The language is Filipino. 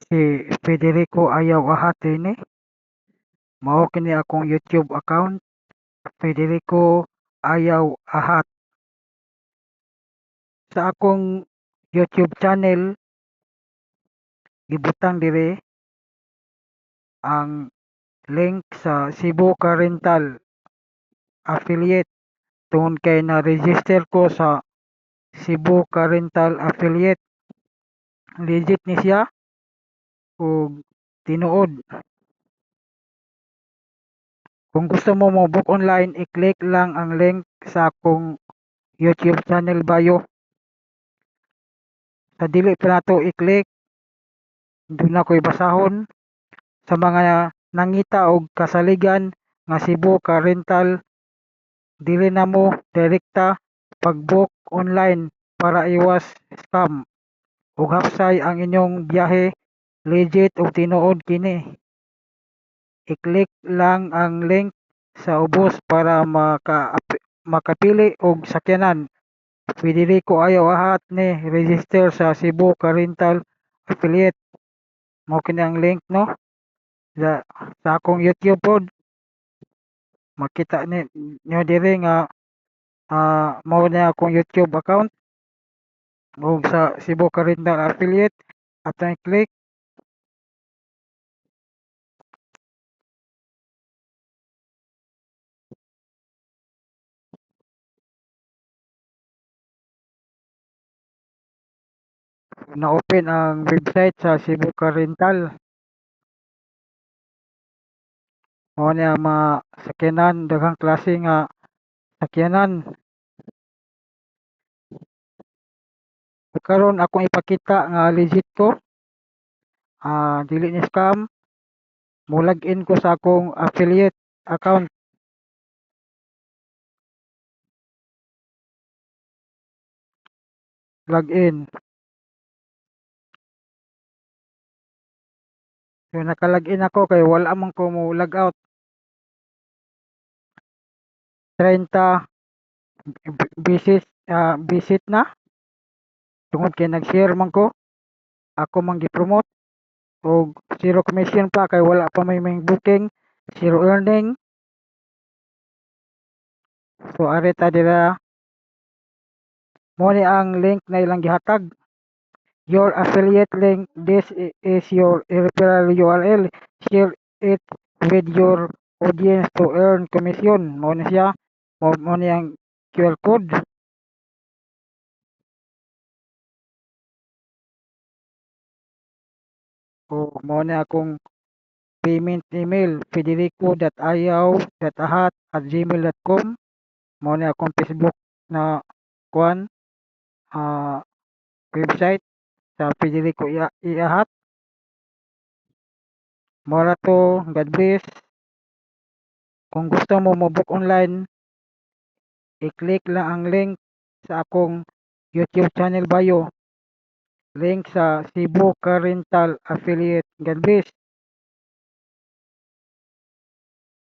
Si Federico Ayaw Ahat dinhi, mao kini akong YouTube account, Federico Ayaw Ahat. Sa akong YouTube channel gibutang diri ang link sa Cebu Car Rental affiliate tungod kay na-register ko sa Cebu Car Rental affiliate. Legit ni siya ug tinuod. Kung gusto mo mo-book online, i-click lang ang link sa akong YouTube channel bio. Sa dili pa nato i-click, doon na ko'y basahon sa mga nangita og kasaligan nga Cebu Car Rental. Dili na mo direkta pag-book online para iwas scam ug hapsay ang inyong biyahe. Legit ug tinuod kini. I-click lang ang link sa ubos para makapili og sakyanan. Federico Ayaw Ahat ni register sa Cebu Car Rental affiliate. Mao kini ang link no sa akong YouTube pod. Makita ni nyo diri nga mao na akong YouTube account ug sa Cebu Car Rental affiliate. Atong i-click na-open ang website sa Cebu Car Rental. Mao ni ang mga sakyanan, daghang klase nga sakyanan. Karon akong ipakita nga legit ko. Dili ni scam. Mo login ko sa akong affiliate account. Login. So naka-login ako kay wala man ko mo log out. 30 visit na. Tungod kay nag-share man ko. Ako man gi-promote og zero commission pa kay wala pa may booking, zero earning. So ari ta dira. Mo ni ang link na ilang gihatag. Your affiliate link. This is your referral URL. Share it with your audience to earn commission. Mo ni siya. Mo ni ang QR code. O mo ni akong payment email federico.ayaw.ahat@gmail.com. Mo ni akong Facebook na kuan website sa Federico Iahat. Mora to. God bless. Kung gusto mo mo-book online, i-click lang ang link sa akong YouTube channel bio. Link sa Cebu Car Rental affiliate. God bless.